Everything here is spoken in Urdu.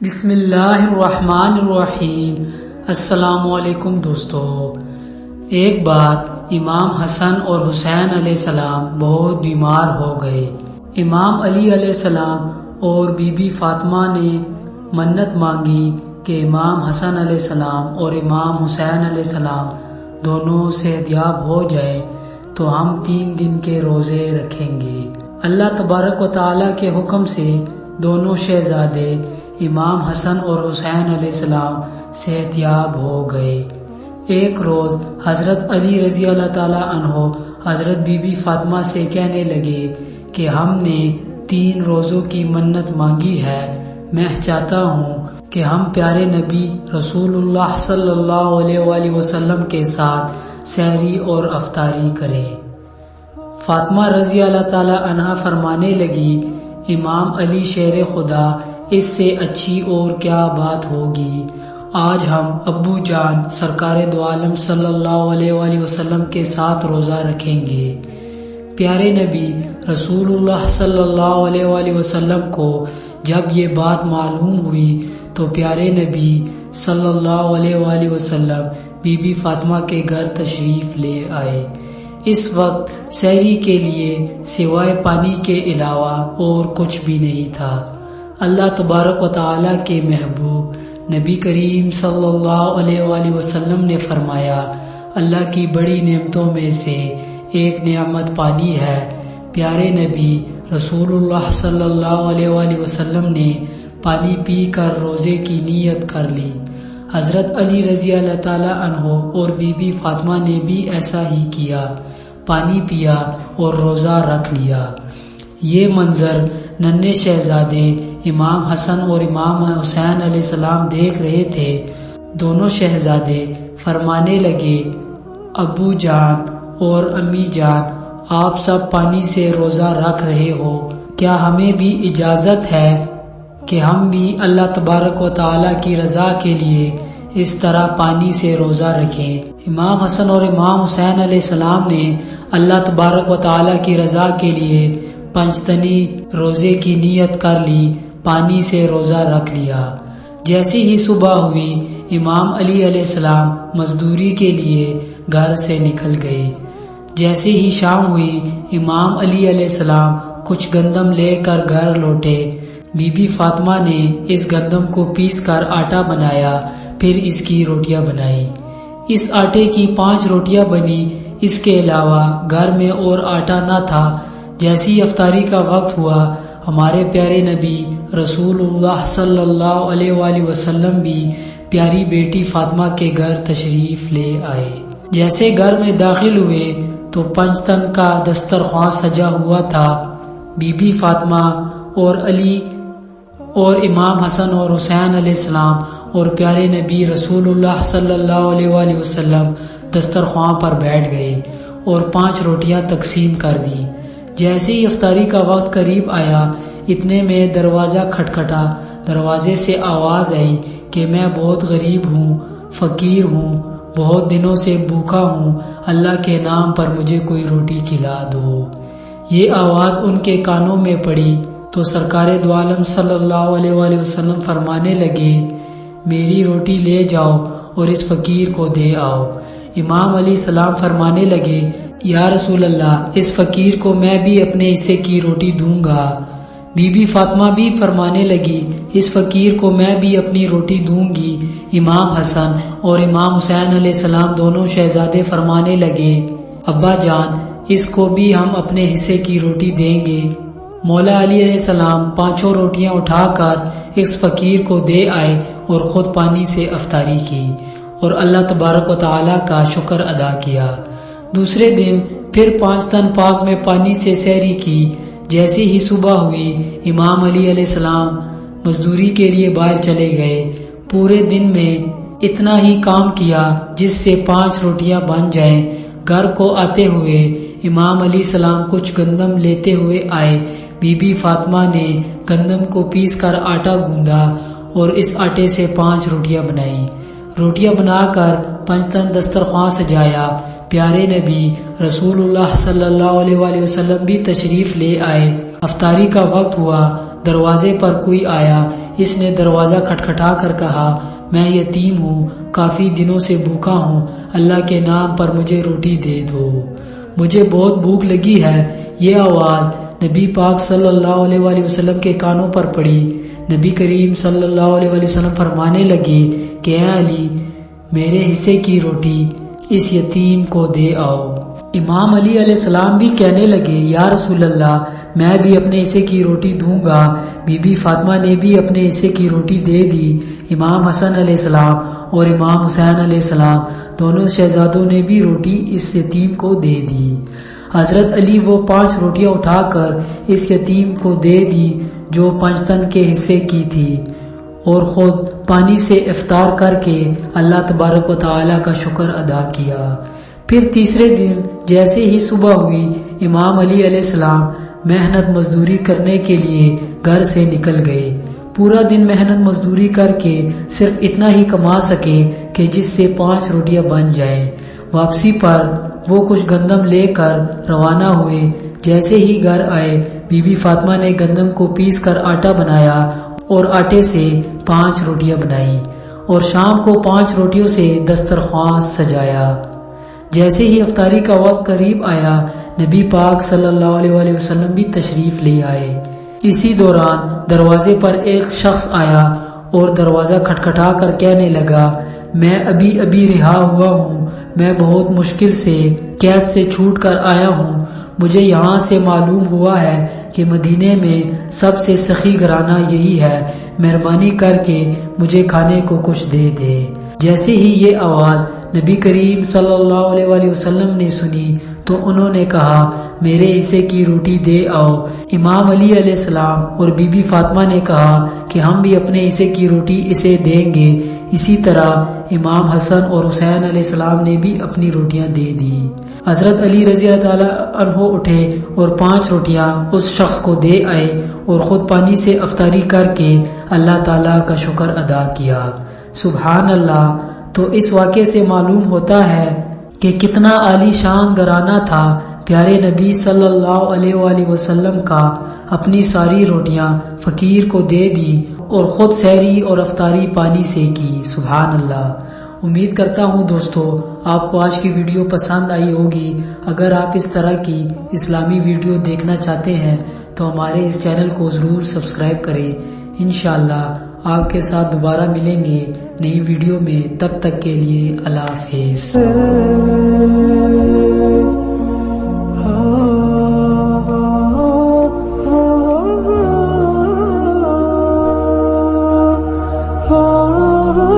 بسم اللہ الرحمن الرحیم۔ السلام علیکم دوستو۔ ایک بار امام حسن اور حسین علیہ السلام بہت بیمار ہو گئے۔ امام علی علیہ السلام اور بی بی فاطمہ نے منت مانگی کہ امام حسن علیہ السلام اور امام حسین علیہ السلام دونوں صحت یاب ہو جائیں تو ہم 3 دن کے روزے رکھیں گے۔ اللہ تبارک و تعالیٰ کے حکم سے دونوں شہزادے امام حسن اور حسین علیہ السلام صحت یاب ہو گئے۔ ایک روز حضرت علی رضی اللہ تعالیٰ عنہ حضرت بی بی فاطمہ سے کہنے لگے کہ ہم نے 3 روزوں کی منت مانگی ہے، میں چاہتا ہوں کہ ہم پیارے نبی رسول اللہ صلی اللہ علیہ وآلہ وسلم کے ساتھ سحری اور افطاری کریں۔ فاطمہ رضی اللہ تعالیٰ عنہ فرمانے لگی، امام علی شیر خدا، اس سے اچھی اور کیا بات ہوگی۔ آج ہم ابو جان سرکار دو عالم صلی اللہ علیہ وآلہ وسلم کے ساتھ روزہ رکھیں گے۔ پیارے نبی رسول اللہ صلی اللہ علیہ وآلہ وسلم کو جب یہ بات معلوم ہوئی تو پیارے نبی صلی اللہ علیہ وآلہ وسلم بی بی فاطمہ کے گھر تشریف لے آئے۔ اس وقت سحری کے لیے سوائے پانی کے علاوہ اور کچھ بھی نہیں تھا۔ اللہ تبارک و تعالیٰ کے محبوب نبی کریم صلی اللہ علیہ وآلہ وسلم نے فرمایا، اللہ کی بڑی نعمتوں میں سے ایک نعمت پانی ہے۔ پیارے نبی رسول اللہ صلی اللہ علیہ وآلہ وسلم نے پانی پی کر روزے کی نیت کر لی۔ حضرت علی رضی اللہ تعالیٰ عنہ اور بی بی فاطمہ نے بھی ایسا ہی کیا، پانی پیا اور روزہ رکھ لیا۔ یہ منظر ننھے شہزادے امام حسن اور امام حسین علیہ السلام دیکھ رہے تھے۔ دونوں شہزادے فرمانے لگے، ابو جان اور امی جان، آپ سب پانی سے روزہ رکھ رہے ہو، کیا ہمیں بھی اجازت ہے کہ ہم بھی اللہ تبارک و تعالیٰ کی رضا کے لیے اس طرح پانی سے روزہ رکھیں؟ امام حسن اور امام حسین علیہ السلام نے اللہ تبارک و تعالیٰ کی رضا کے لیے پنجتنی روزے کی نیت کر لی، پانی سے روزہ رکھ لیا۔ جیسے ہی صبح ہوئی امام علی علیہ السلام مزدوری کے لیے گھر سے نکل گئے۔ جیسے ہی شام ہوئی امام علی علیہ السلام کچھ گندم لے کر گھر لوٹے۔ بی بی فاطمہ نے اس گندم کو پیس کر آٹا بنایا، پھر اس کی روٹیاں بنائی۔ اس آٹے کی 5 روٹیاں بنی۔ اس کے علاوہ گھر میں اور آٹا نہ تھا۔ جیسی افطاری کا وقت ہوا، ہمارے پیارے نبی رسول اللہ صلی اللہ علیہ وآلہ وسلم بھی پیاری بیٹی فاطمہ کے گھر تشریف لے آئے۔ جیسے گھر میں داخل ہوئے تو 5 تن کا دسترخوان سجا ہوا تھا۔ بی بی فاطمہ اور علی اور امام حسن اور حسین علیہ السلام اور پیارے نبی رسول اللہ صلی اللہ علیہ وآلہ وسلم دسترخوان پر بیٹھ گئے اور 5 روٹیاں تقسیم کر دی۔ جیسے ہی افطاری کا وقت قریب آیا، اتنے میں دروازہ کھٹکھٹا۔ دروازے سے آواز آئی کہ میں بہت غریب ہوں، فقیر ہوں، بہت دنوں سے بھوکا ہوں، اللہ کے نام پر مجھے کوئی روٹی کھلا دو۔ یہ آواز ان کے کانوں میں پڑی تو سرکار دو عالم صلی اللہ علیہ وآلہ وسلم فرمانے لگے، میری روٹی لے جاؤ اور اس فقیر کو دے آؤ۔ امام علیہ السلام فرمانے لگے، یا رسول اللہ، اس فقیر کو میں بھی اپنے حصے کی روٹی دوں گا۔ بی بی فاطمہ بھی فرمانے لگی، اس فقیر کو میں بھی اپنی روٹی دوں گی۔ امام حسن اور امام حسین علیہ السلام دونوں شہزادے فرمانے لگے، ابا جان، اس کو بھی ہم اپنے حصے کی روٹی دیں گے۔ مولا علی علیہ السلام 5 روٹیاں اٹھا کر اس فقیر کو دے آئے اور خود پانی سے افطاری کی اور اللہ تبارک و تعالیٰ کا شکر ادا کیا۔ دوسرے دن پھر 5 تن پاک میں پانی سے سحری کی۔ جیسے ہی صبح ہوئی امام علی علیہ السلام مزدوری کے لیے باہر چلے گئے۔ پورے دن میں اتنا ہی کام کیا جس سے 5 روٹیاں بن جائیں۔ گھر کو آتے ہوئے امام علیہ السلام کچھ گندم لیتے ہوئے آئے۔ بی بی فاطمہ نے گندم کو پیس کر آٹا گوندا اور اس آٹے سے 5 روٹیاں بنائی۔ روٹیاں بنا کر 5 تن دسترخوان سجایا۔ پیارے نبی رسول اللہ صلی اللہ علیہ وآلہ وسلم بھی تشریف لے آئے۔ افطاری کا وقت ہوا دروازے پر کوئی آیا۔ اس نے دروازہ کھٹکھٹا کر کہا، میں یتیم ہوں، کافی دنوں سے بھوکا ہوں، اللہ کے نام پر مجھے روٹی دے دو، مجھے بہت بھوک لگی ہے۔ یہ آواز نبی پاک صلی اللہ علیہ وآلہ وسلم کے کانوں پر پڑی۔ نبی کریم صلی اللہ علیہ وآلہ وسلم فرمانے لگے کہ اے علی، میرے حصے کی روٹی اس یتیم کو دے آؤ۔ امام علی علیہ السلام بھی کہنے لگے، یا رسول اللہ، میں بھی اپنے حصے کی روٹی دوں گا۔ بی بی فاطمہ نے بھی اپنے حصے کی روٹی دے دی۔ امام حسن علیہ السلام اور امام حسین علیہ السلام دونوں شہزادوں نے بھی روٹی اس یتیم کو دے دی۔ حضرت علی وہ 5 روٹیاں اٹھا کر اس یتیم کو دے دی جو 5 تن کے حصے کی تھی، اور خود پانی سے افطار کر کے اللہ تبارک و تعالی کا شکر ادا کیا۔ پھر تیسرے دن جیسے ہی صبح ہوئی، امام علی علیہ السلام محنت مزدوری کرنے کے لیے گھر سے نکل گئے۔ پورا دن محنت مزدوری کر کے صرف اتنا ہی کما سکے کہ جس سے 5 روٹیاں بن جائیں۔ واپسی پر وہ کچھ گندم لے کر روانہ ہوئے۔ جیسے ہی گھر آئے، بی بی فاطمہ نے گندم کو پیس کر آٹا بنایا اور آٹے سے 5 روٹیاں بنائیں، اور شام کو 5 روٹیوں سے دسترخوان سجایا۔ جیسے ہی افطاری کا وقت قریب آیا، نبی پاک صلی اللہ علیہ وآلہ وسلم بھی تشریف لے آئے۔ اسی دوران دروازے پر ایک شخص آیا اور دروازہ کھٹکھٹا کر کہنے لگا، میں ابھی رہا ہوا ہوں، میں بہت مشکل سے قید سے چھوٹ کر آیا ہوں، مجھے یہاں سے معلوم ہوا ہے کہ مدینے میں سب سے سخی گھرانہ یہی ہے، مہربانی کر کے مجھے کھانے کو کچھ دے دے۔ جیسے ہی یہ آواز نبی کریم صلی اللہ علیہ وآلہ وسلم نے سنی تو انہوں نے کہا، میرے حصے کی روٹی دے آؤ۔ امام علی علیہ السلام اور بی بی فاطمہ نے کہا کہ ہم بھی اپنے حصے کی روٹی اسے دیں گے۔ اسی طرح امام حسن اور حسین علیہ السلام نے بھی اپنی روٹیاں دے دی۔ حضرت علی رضی اللہ تعالیٰ عنہ اٹھے اور 5 روٹیاں اس شخص کو دے آئے اور خود پانی سے افطاری کر کے اللہ تعالیٰ کا شکر ادا کیا۔ سبحان اللہ۔ تو اس واقعے سے معلوم ہوتا ہے کہ کتنا عالی شان گھرانہ تھا پیارے نبی صلی اللہ علیہ وآلہ وسلم کا۔ اپنی ساری روٹیاں فقیر کو دے دی اور خود سحری اور افطاری پانی سے کی۔ سبحان اللہ۔ امید کرتا ہوں دوستو آپ کو آج کی ویڈیو پسند آئی ہوگی۔ اگر آپ اس طرح کی اسلامی ویڈیو دیکھنا چاہتے ہیں تو ہمارے اس چینل کو ضرور سبسکرائب کریں۔ انشاءاللہ آپ کے ساتھ دوبارہ ملیں گے نئی ویڈیو میں، تب تک کے لیے اللہ حافظ۔ oh